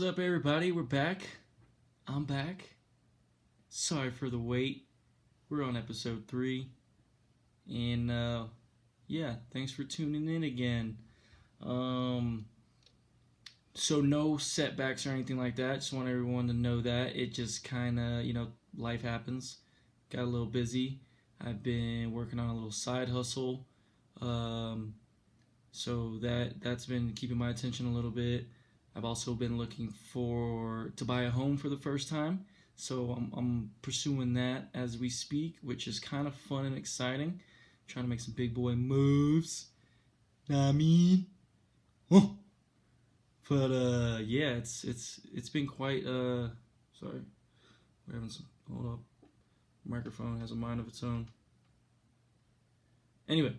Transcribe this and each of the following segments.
up, everybody? We're back. I'm back. Sorry for the wait. We're on episode 3. And, yeah, thanks for tuning in again. So no setbacks or anything like that. Just want everyone to know that. It just kind of, life happens. Got a little busy. I've been working on a little side hustle. So that's been keeping my attention a little bit. I've also been looking to buy a home for the first time, so I'm pursuing that as we speak, which is kind of fun and exciting. Trying to make some big boy moves. Know what I mean? Oh. But yeah, it's been quite sorry, we're having some. Hold up, microphone has a mind of its own. Anyway,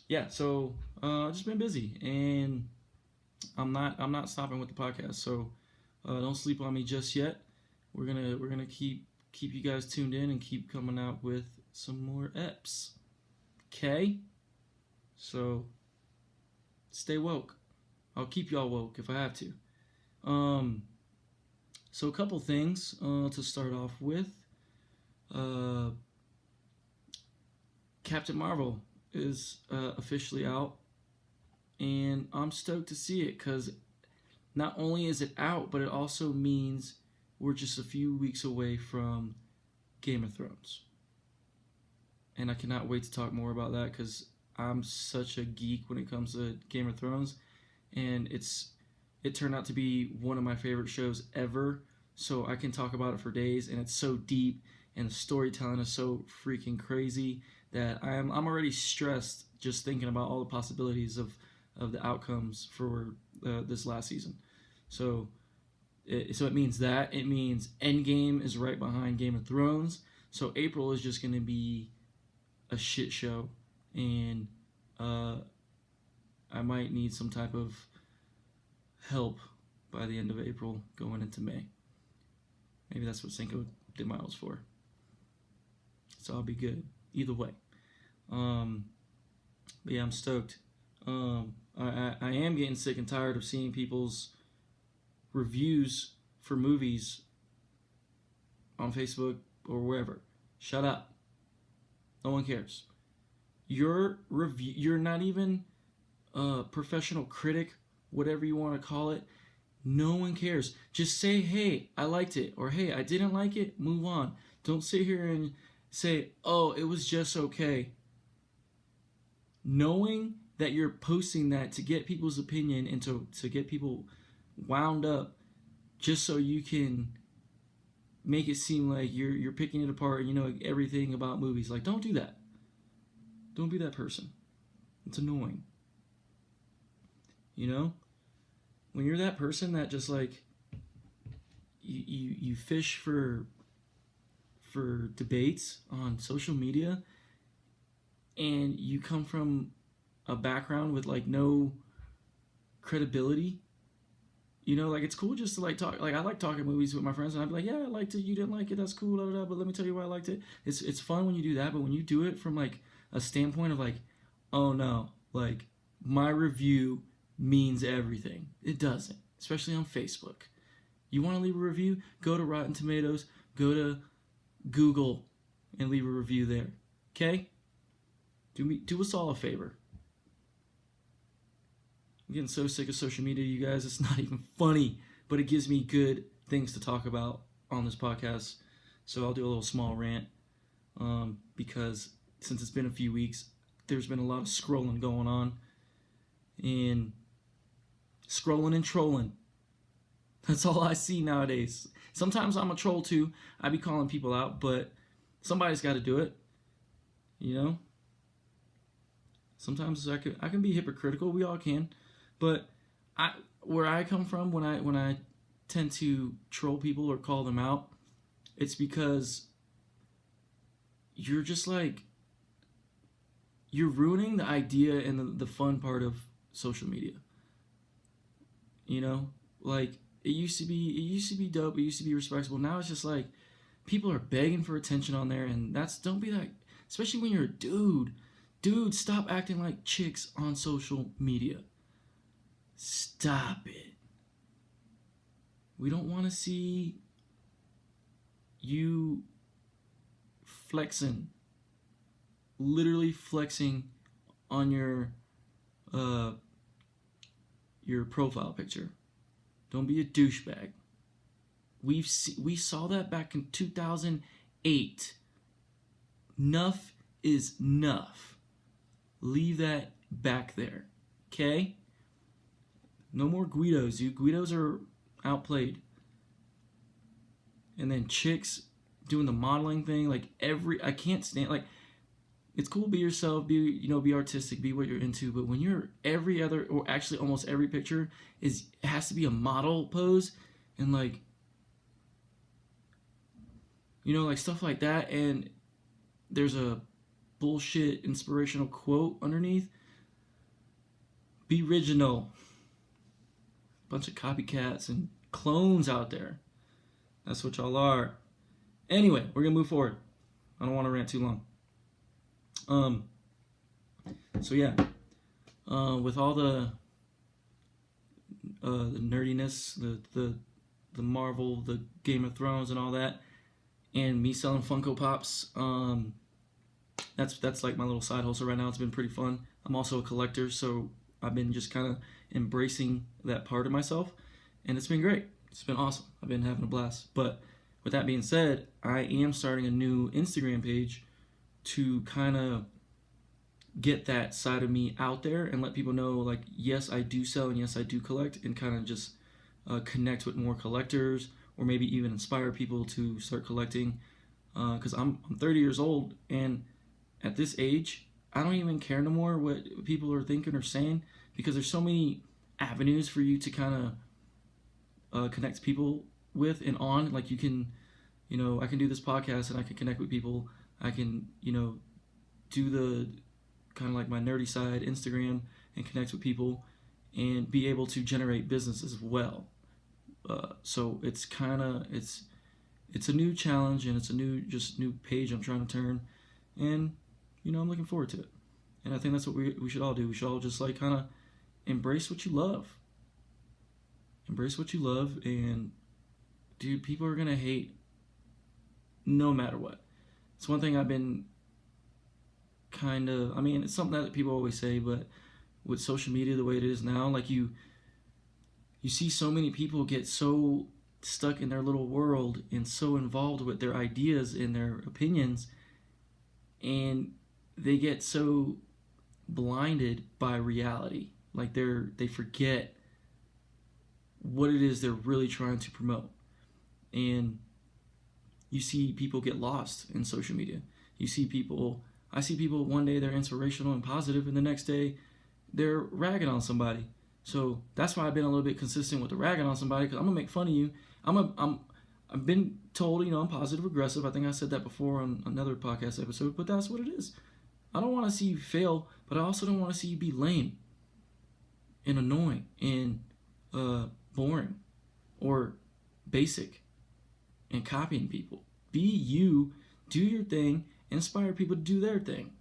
yeah, so I've just been busy and. I'm not stopping with the podcast, so don't sleep on me just yet. We're gonna keep you guys tuned in and keep coming out with some more eps. Okay? So stay woke. I'll keep y'all woke if I have to. So a couple things to start off with. Captain Marvel is officially out. And I'm stoked to see it because not only is it out, but it also means we're just a few weeks away from Game of Thrones. And I cannot wait to talk more about that because I'm such a geek when it comes to Game of Thrones. And it turned out to be one of my favorite shows ever. So I can talk about it for days. And it's so deep and the storytelling is so freaking crazy that I'm already stressed just thinking about all the possibilities of the outcomes for this last season. So it means that. It means Endgame is right behind Game of Thrones. So April is just going to be a shit show. And I might need some type of help by the end of April going into May. Maybe that's what Cinco de Mayo is for. So I'll be good. Either way. But yeah, I'm stoked. I am getting sick and tired of seeing people's reviews for movies on Facebook or wherever. Shut up. No one cares. Your review, you're not even a professional critic, whatever you want to call it. No one cares. Just say, hey, I liked it, or hey, I didn't like it, move on. Don't sit here and say, oh, it was just okay. Knowing that you're posting that to get people's opinion and to get people wound up just so you can make it seem like you're picking it apart and you know everything about movies. Like, don't do that. Don't be that person. It's annoying. You know? When you're that person that just like you fish for debates on social media and you come from a background with like no credibility, like it's cool just to like talk. Like I like talking movies with my friends, and I'd be like, yeah, I liked it. You didn't like it. That's cool. Blah, blah, blah, but let me tell you why I liked it. It's fun when you do that, but when you do it from like a standpoint of like, oh no, like my review means everything. It doesn't, especially on Facebook. You want to leave a review? Go to Rotten Tomatoes. Go to Google and leave a review there. Okay? Do us all a favor. I'm getting so sick of social media, you guys. It's not even funny, but it gives me good things to talk about on this podcast. So I'll do a little small rant because since it's been a few weeks, there's been a lot of scrolling going on. And scrolling and trolling. That's all I see nowadays. Sometimes I'm a troll too. I be calling people out, but somebody's got to do it. Sometimes I can be hypocritical. We all can. But where I come from, when I tend to troll people or call them out, it's because you're just like you're ruining the idea and the fun part of social media. Like it used to be dope. It used to be respectable. Now it's just like people are begging for attention on there, and don't be that. Especially when you're a dude. Dude, stop acting like chicks on social media. Stop it. We don't want to see you flexing, literally flexing on your profile picture. Don't be a douchebag. We saw that back in 2008. Enough is enough. Leave that back there, okay? No more Guidos, dude. Guidos are outplayed. And then chicks doing the modeling thing, like I can't stand, like, it's cool, be yourself, be artistic, be what you're into, but when you're every other, or actually almost every picture it has to be a model pose, and like, like stuff like that, and there's a bullshit inspirational quote underneath. Be original. Bunch of copycats and clones out there. That's what y'all are. Anyway, we're gonna move forward. I don't want to rant too long. So yeah, with all the nerdiness, the Marvel, the Game of Thrones, and all that, and me selling Funko Pops, that's like my little side hustle right now. It's been pretty fun. I'm also a collector, so I've been just kind of embracing that part of myself, and it's been great. It's been awesome. I've been having a blast. But with that being said, I am starting a new Instagram page to kind of get that side of me out there and let people know, like, yes, I do sell and yes, I do collect, and kind of just connect with more collectors, or maybe even inspire people to start collecting, because I'm 30 years old, and at this age I don't even care no more what people are thinking or saying, because there's so many avenues for you to kind of connect people with and on. Like, you can, I can do this podcast and I can connect with people. I can, do the kind of like my nerdy side, Instagram, and connect with people and be able to generate business as well. So it's kind of, it's a new challenge, and it's a new page I'm trying to turn, and I'm looking forward to it. And I think that's what we should all do. We should all just like kind of embrace what you love. Embrace what you love, and dude, people are gonna hate no matter what. It's one thing I've been it's something that people always say, but with social media the way it is now, like, you see so many people get so stuck in their little world and so involved with their ideas and their opinions, and they get so blinded by reality. Like, they forget what it is they're really trying to promote. And you see people get lost in social media. I see people one day they're inspirational and positive, and the next day they're ragging on somebody. So that's why I've been a little bit consistent with the ragging on somebody, because I'm gonna make fun of you. I've been told, I'm passive aggressive. I think I said that before on another podcast episode, but that's what it is. I don't want to see you fail, but I also don't want to see you be lame and annoying and boring or basic and copying people. Be you, do your thing, inspire people to do their thing.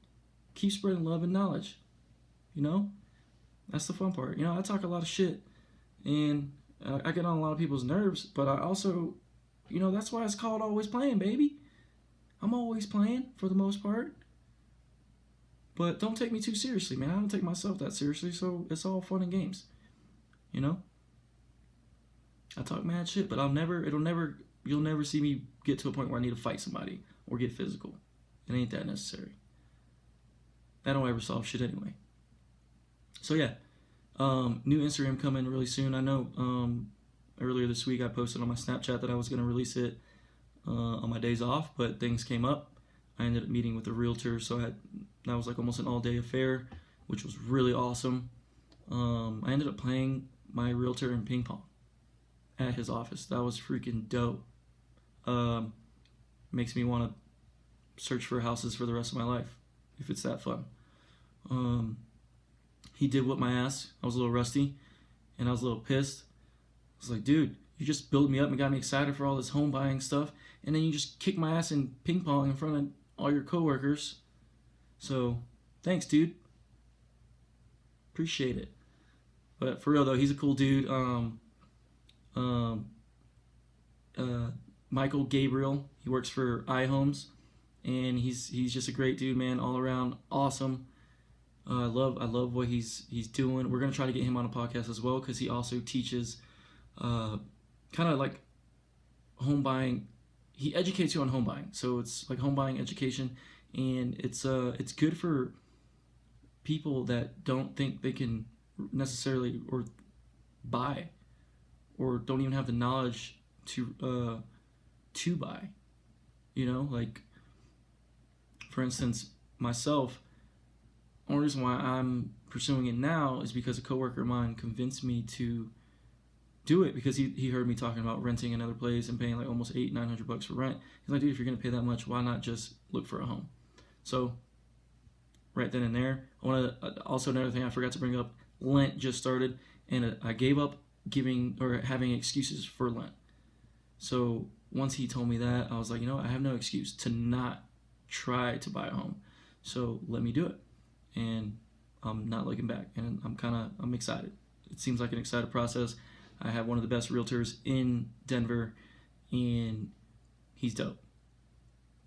Keep spreading love and knowledge. That's the fun part. I talk a lot of shit, and I get on a lot of people's nerves, but I also, that's why it's called Always Playing, baby. I'm always playing for the most part. But don't take me too seriously, man. I don't take myself that seriously, so it's all fun and games. I talk mad shit, but you'll never see me get to a point where I need to fight somebody or get physical. It ain't that necessary. That don't ever solve shit anyway. So yeah, new Instagram coming really soon. I know earlier this week I posted on my Snapchat that I was going to release it on my days off, but things came up. I ended up meeting with a realtor, so that was like almost an all-day affair, which was really awesome. I ended up playing my realtor in ping pong at his office. That was freaking dope. Makes me want to search for houses for the rest of my life, if it's that fun. He did whip my ass. I was a little rusty, and I was a little pissed. I was like, dude, you just built me up and got me excited for all this home buying stuff, and then you just kick my ass in ping pong in front of all your coworkers. So, thanks, dude. Appreciate it. But for real though, he's a cool dude. Michael Gabriel. He works for iHomes, and he's just a great dude, man. All around awesome. I love what he's doing. We're gonna try to get him on a podcast as well because he also teaches, kind of like home buying. He educates you on home buying, so it's like home buying education, and it's good for people that don't think they can necessarily or buy, or don't even have the knowledge to buy. You know, like for instance, myself. Only reason why I'm pursuing it now is because a coworker of mine convinced me to do it because he heard me talking about renting another place and paying like almost $800-900 for rent. He's like, dude, if you're gonna pay that much, why not just look for a home? So right then and there, I want to also another thing I forgot to bring up. Lent just started, and I gave up giving or having excuses for Lent. So once he told me that, I was like, you know what? I have no excuse to not try to buy a home. So let me do it. And I'm not looking back, and I'm excited. It seems like an exciting process. I have one of the best realtors in Denver, and he's dope.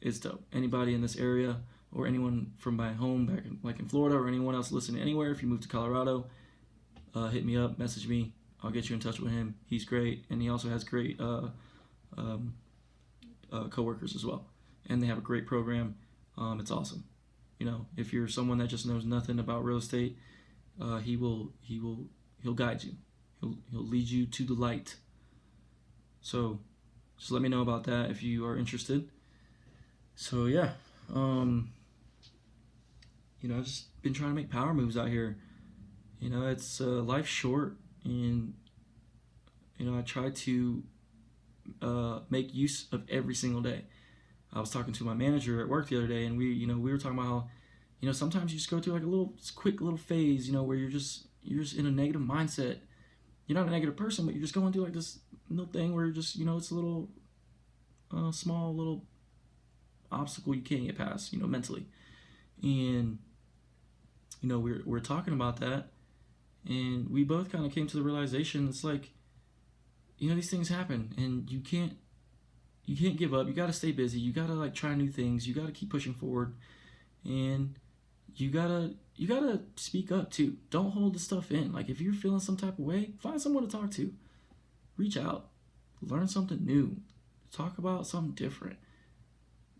It's dope. Anybody in this area or anyone from my home back in Florida or anyone else listening anywhere, if you move to Colorado, hit me up, message me. I'll get you in touch with him. He's great, and he also has great coworkers as well, and they have a great program. It's awesome. You know, if you're someone that just knows nothing about real estate, he'll guide you. He'll lead you to the light. So just let me know about that if you are interested. So yeah, you know, I've just been trying to make power moves out here. You know, it's life's short, and you know, I try to make use of every single day. I was talking to my manager at work the other day, and we were talking about how, you know, sometimes you just go through like a quick little phase, you know, where you're just in a negative mindset. You're not a negative person, but you're just going through like this little thing where you're just, you know, it's a little small little obstacle you can't get past, you know, mentally. And you know, we're talking about that, and we both kind of came to the realization it's like, you know, these things happen, and you can't give up. You got to stay busy. You got to like try new things. You got to keep pushing forward, and you gotta speak up too. Don't hold the stuff in. Like if you're feeling some type of way, find someone to talk to. Reach out, learn something new, talk about something different.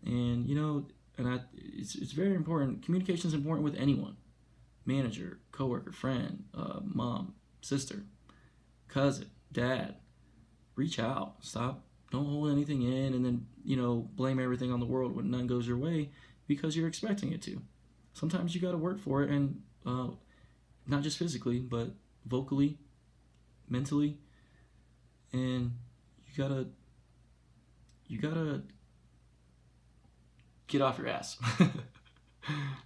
And you know, it's very important. Communication is important with anyone: manager, coworker, friend, mom, sister, cousin, dad. Reach out. Stop. Don't hold anything in, and then, you know, blame everything on the world when none goes your way because you're expecting it to. Sometimes you got to work for it, and not just physically, but vocally, mentally, and you gotta get off your ass,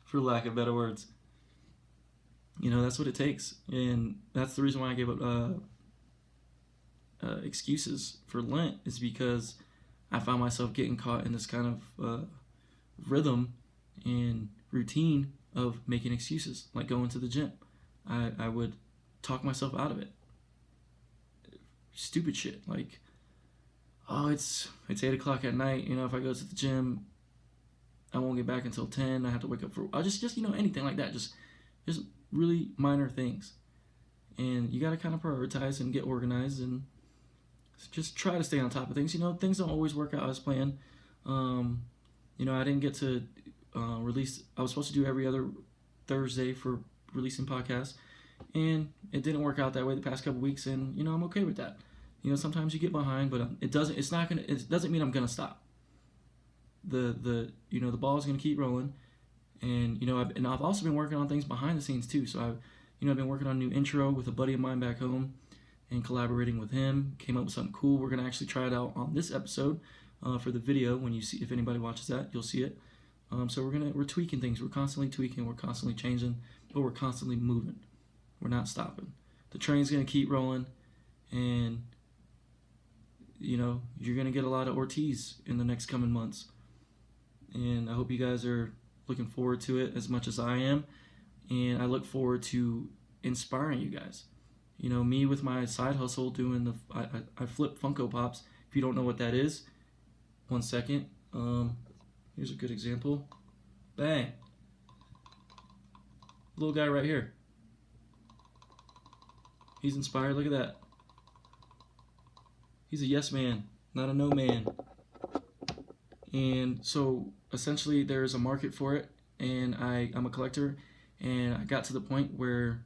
for lack of better words. You know, that's what it takes, and that's the reason why I gave up excuses for Lent, is because I found myself getting caught in this kind of rhythm and routine of making excuses, like going to the gym. I would talk myself out of it. Stupid shit, like, oh, it's 8 o'clock at night, you know, if I go to the gym, I won't get back until 10, I have to wake up for, I'll just you know, anything like that, just really minor things. And you got to kind of prioritize and get organized and just try to stay on top of things. You know, things don't always work out as planned. You know, I didn't get to release. I was supposed to do every other Thursday for releasing podcasts, and it didn't work out that way the past couple weeks. And you know, I'm okay with that. You know, sometimes you get behind, but it doesn't mean I'm gonna stop. The you know, the ball is gonna keep rolling, and you know, I've also been working on things behind the scenes too. So I've been working on a new intro with a buddy of mine back home, and collaborating with him. Came up with something cool. We're gonna actually try it out on this episode for the video. When you see, if anybody watches that, you'll see it. So we're tweaking things. We're constantly tweaking. We're constantly changing, but we're constantly moving. We're not stopping. The train's gonna keep rolling, and you know, you're gonna get a lot of Ortiz in the next coming months. And I hope you guys are looking forward to it as much as I am, and I look forward to inspiring you guys. You know, me with my side hustle doing I flip Funko Pops. If you don't know what that is, 1 second. Here's a good example. Bang. Little guy right here. He's inspired. Look at that. He's a yes man, not a no man. And so essentially there's a market for it, and I'm a collector, and I got to the point where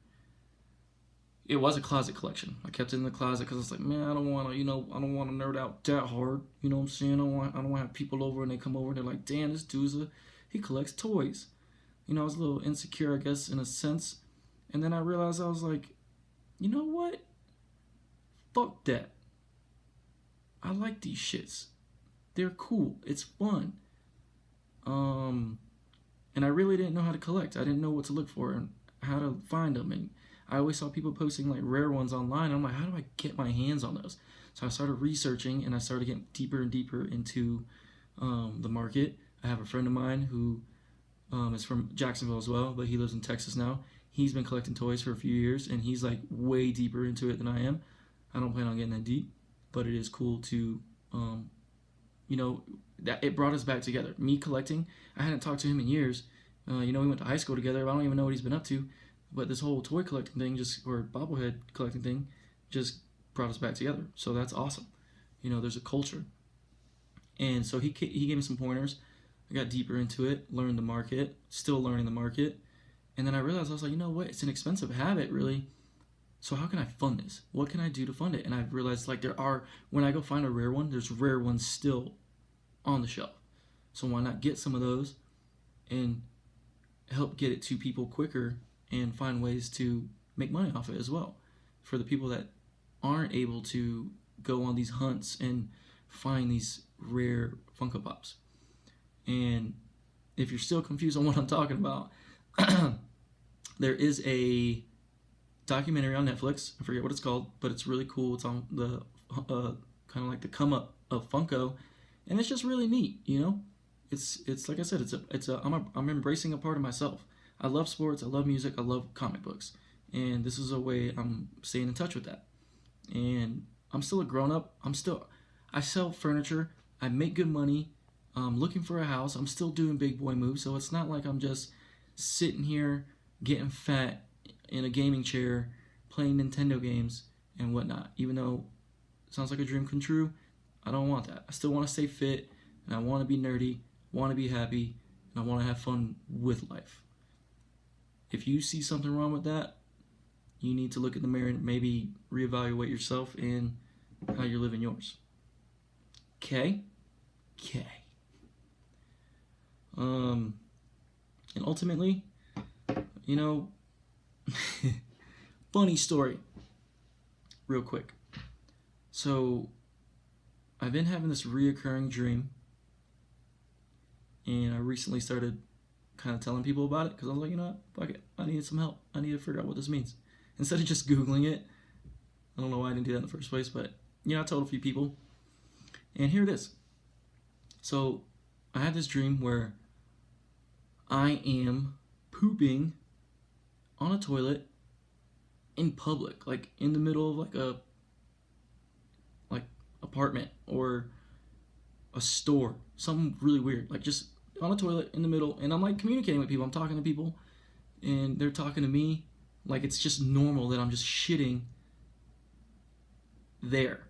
it was a closet collection. I kept it in the closet because I was like, man, I don't want to, I don't want to nerd out that hard. You know what I'm saying? I don't want to have people over and they come over and they're like, damn, this dude's he collects toys. I was a little insecure, I guess, in a sense. And then I realized, I was like, you know what? Fuck that. I like these shits. They're cool. It's fun. And I really didn't know how to collect. I didn't know what to look for and how to find them. And I always saw people posting like rare ones online. I'm like, how do I get my hands on those? So I started researching, and I started getting deeper and deeper into the market. I have a friend of mine who is from Jacksonville as well, but he lives in Texas now. He's been collecting toys for a few years, and he's like way deeper into it than I am. I don't plan on getting that deep, but it is cool to, that it brought us back together. Me collecting, I hadn't talked to him in years. We went to high school together. I don't even know what he's been up to, but this whole toy collecting thing, or bobblehead collecting thing, just brought us back together. So that's awesome. There's a culture, and so he gave me some pointers. I got deeper into it, learned the market, still learning the market, and then I realized, I was like, you know what? It's an expensive habit, really. So how can I fund this? What can I do to fund it? And I realized, like, when I go find a rare one, there's rare ones still on the shelf. So why not get some of those and help get it to people quicker and find ways to make money off it as well, for the people that aren't able to go on these hunts and find these rare Funko Pops. And if you're still confused on what I'm talking about, there is a documentary on Netflix. I forget what it's called, but it's really cool. It's on the kind of like the come up of Funko, and it's just really neat. It's like I said, I'm embracing a part of myself. I love sports, I love music, I love comic books, and this is a way I'm staying in touch with that. And I'm still a grown up. I sell furniture. I make good money. I'm looking for a house. I'm still doing big boy moves, so it's not like I'm just sitting here getting fat in a gaming chair playing Nintendo games and whatnot. Even though it sounds like a dream come true, I don't want that. I still want to stay fit, and I want to be nerdy, want to be happy, and I want to have fun with life. If you see something wrong with that, you need to look in the mirror and maybe reevaluate yourself and how you're living yours. Okay? And ultimately, funny story, real quick. So, I've been having this reoccurring dream, and I recently started kind of telling people about it, because I was like, you know what, fuck it, I needed some help. I need to figure out what this means. Instead of just Googling it, I don't know why I didn't do that in the first place, but, I told a few people, and here it is. So, I had this dream where I am pooping on a toilet in public, like in the middle of like a apartment or a store, something really weird, like just on a toilet in the middle, and I'm like communicating with people. I'm talking to people, and they're talking to me, like it's just normal that I'm just shitting there,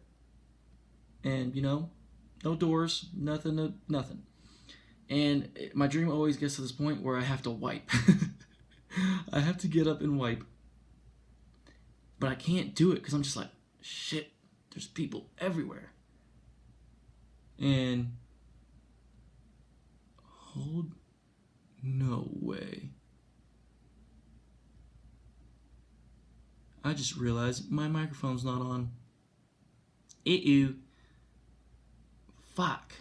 and no doors, nothing. And my dream always gets to this point where I have to wipe. I have to get up and wipe. But I can't do it because I'm just like, shit, there's people everywhere. And, no way. I just realized my microphone's not on. Fuck.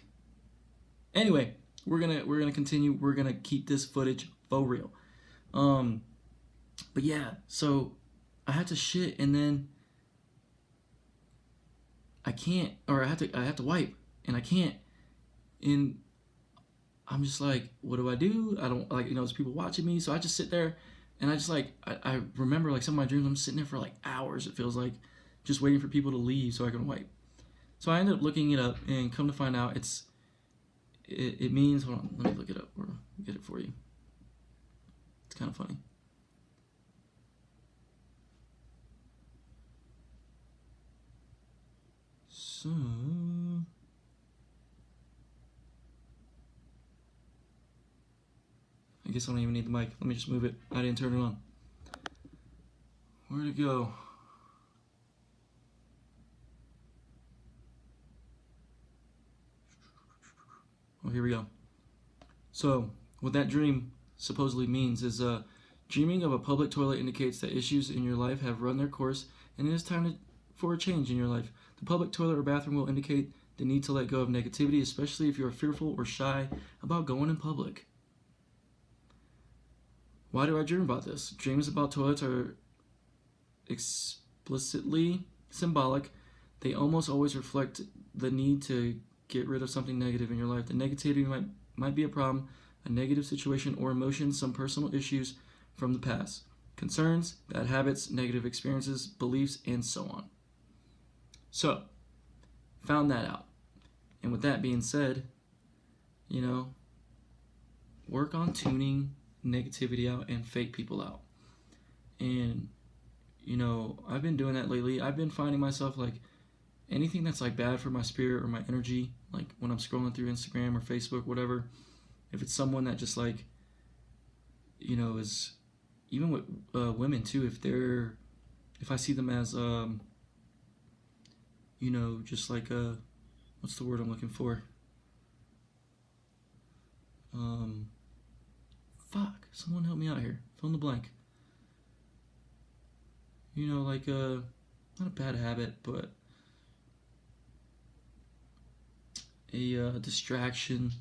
Anyway, we're gonna continue. We're gonna keep this footage for real. But yeah, so I had to shit, and then I can't, or I have to wipe, and I can't, and I'm just like, what do? I don't like, there's people watching me, so I just sit there, and I just like, I remember like some of my dreams, I'm sitting there for like hours, it feels like, just waiting for people to leave so I can wipe. So I ended up looking it up, and come to find out, it means, hold on, let me look it up or get it for you. It's kind of funny. So, I guess I don't even need the mic. Let me just move it. I didn't turn it on. Where'd it go? Oh, here we go. So, what that dream supposedly means is dreaming of a public toilet indicates that issues in your life have run their course and it is time for a change in your life. The public toilet or bathroom will indicate the need to let go of negativity, especially if you are fearful or shy about going in public. Why do I dream about this? Dreams about toilets are explicitly symbolic. They almost always reflect the need to get rid of something negative in your life. The negativity might be a problem, a negative situation or emotion, some personal issues from the past, concerns, bad habits, negative experiences, beliefs, and so on. So, found that out. And with that being said, work on tuning negativity out and fake people out. And, I've been doing that lately. I've been finding myself anything that's bad for my spirit or my energy, when I'm scrolling through Instagram or Facebook, whatever, if it's someone that just is, even with women too, if I see them as, just what's the word I'm looking for? Someone help me out here. Fill in the blank. Not a bad habit, but a distraction,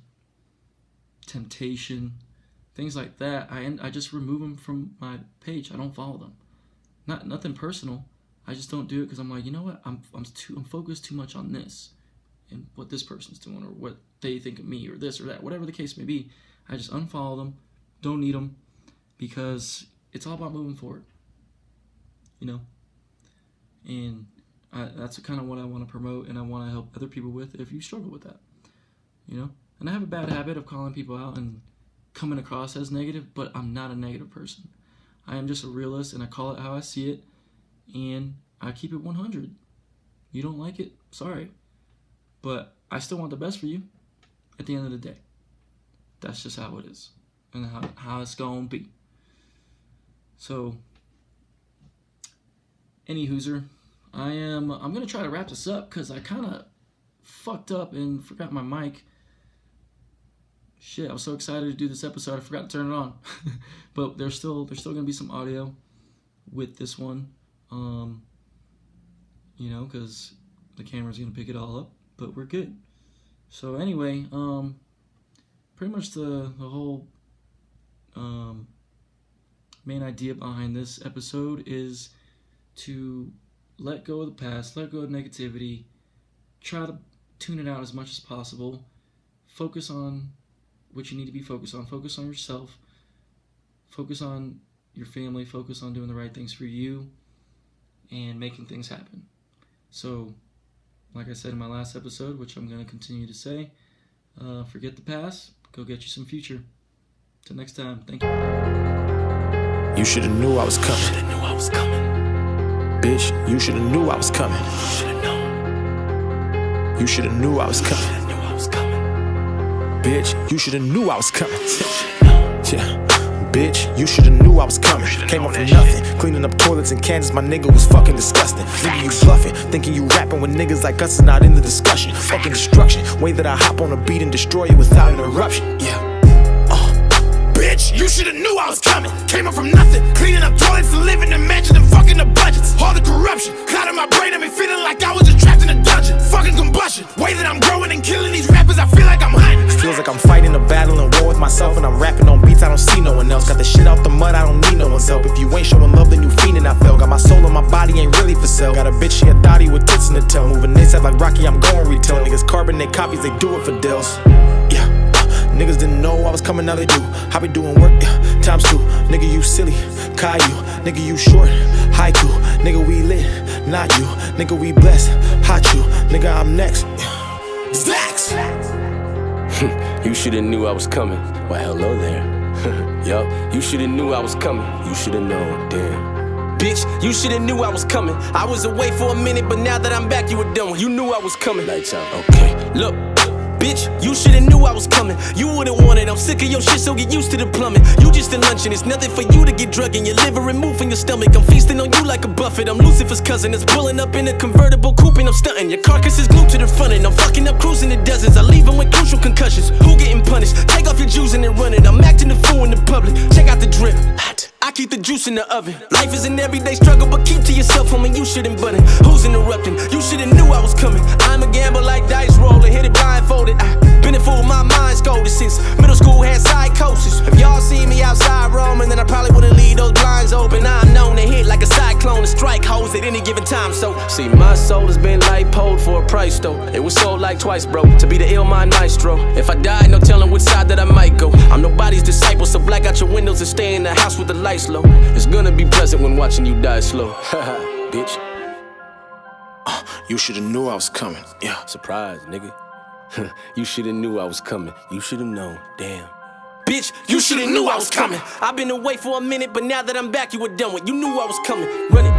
temptation, things like that. I just remove them from my page. I don't follow them. Nothing personal. I just don't do it because I'm like, you know what? I'm focused too much on this and what this person's doing or what they think of me or this or that, whatever the case may be. I just unfollow them. Don't need them because it's all about moving forward. And that's kind of what I want to promote and I want to help other people with if you struggle with that. And I have a bad habit of calling people out and coming across as negative, but I'm not a negative person. I am just a realist and I call it how I see it and I keep it 100. You don't like it? Sorry. But I still want the best for you at the end of the day. That's just how it is and how it's gonna be. So, any hooser, I'm gonna try to wrap this up because I kind of fucked up and forgot my mic. Shit, I was so excited to do this episode, I forgot to turn it on. But there's still gonna be some audio with this one, because the camera's gonna pick it all up. But we're good. So anyway, pretty much the whole main idea behind this episode is to let go of the past, let go of negativity, try to tune it out as much as possible, focus on what you need to be focused on, focus on yourself, focus on your family, focus on doing the right things for you, and making things happen. So, like I said in my last episode, which I'm going to continue to say, forget the past, go get you some future. Till next time, thank you. You should've knew I was coming. Bitch, you should've knew I was coming. You should've knew I was coming. Bitch, you should've knew I was coming. Yeah. Bitch, you should've knew I was coming. Came up from nothing, cleaning up toilets in Kansas. My nigga was fucking disgusting. Nigga, you bluffing, thinking you rapping when niggas like us are not in the discussion. Fucking destruction, way that I hop on a beat and destroy you without interruption. Yeah. Bitch, you should've knew I was coming. Came up from nothing, cleaning up toilets and living in mansions and fucking the budgets. All the corruption, clouding my brain, had me feeling like I was just trapped in a dungeon. Fucking combustion, way that I'm growing and killing these rappers, I feel like I'm hunting. Feels like I'm fighting a battle and war with myself, and I'm rapping on beats I don't see no one else. Got the shit out the mud, I don't need no one's help. If you ain't showing love, then you fiending, I felt. Got my soul and my body ain't really for sale. Got a bitch, she a thotty with tits in the tail. Moving this up like Rocky, I'm going retail. Niggas carbon, they copies, they do it for deals. Yeah. Niggas didn't know I was coming, now they do. I be doing work, yeah, times 2. Nigga, you silly, Caillou. Nigga, you short, haiku. Nigga, we lit, not you. Nigga, we blessed, hot you. Nigga, I'm next. Slax! You shoulda knew I was coming. Well, hello there. Yup, you shoulda knew I was coming. You shoulda known, damn. Bitch, you shoulda knew I was coming. I was away for a minute, but now that I'm back, you were done. You knew I was coming. Lights out, okay. Look, bitch, you shoulda knew I was coming. You would've wanted, I'm sick of your shit, so get used to the plumbing. You just a luncheon, it's nothing for you to get drug in your liver removed from your stomach. I'm feasting on you like a buffet. I'm Lucifer's cousin, it's pulling up in a convertible coupe and I'm stunting. Your carcass is glued to the front end. I'm fucking up cruising the dozens. I leave them with crucial concussions. Who getting punished? Take off your juice and then run it. I'm acting the fool in the public. Check out the drip. I keep the juice in the oven. Life is an everyday struggle, but keep to yourself, homie. You shouldn't button. Who's interrupting? You should've knew I was coming. I'm a gambler like dice roller, hit it blindfolded. Been a fool, my mind's golden since middle school had psychosis. If y'all see me outside roaming, then I probably wouldn't leave those blinds open. I'm known to hit like a cyclone and strike hoes at any given time. So see, my soul has been lipoed for a price though. It was sold like twice, bro, to be the ill mind maestro. If I die, no telling which side that I might go. I'm nobody's disciple, so black out your windows and stay in the house with the lights low. It's gonna be pleasant when watching you die slow. Haha, bitch. You shoulda knew I was coming, yeah. Surprise, nigga. You shoulda knew I was coming. You shoulda known, damn. Bitch, you shoulda knew I was coming. I've been away for a minute, but now that I'm back, you were done with. You knew I was coming. Run it.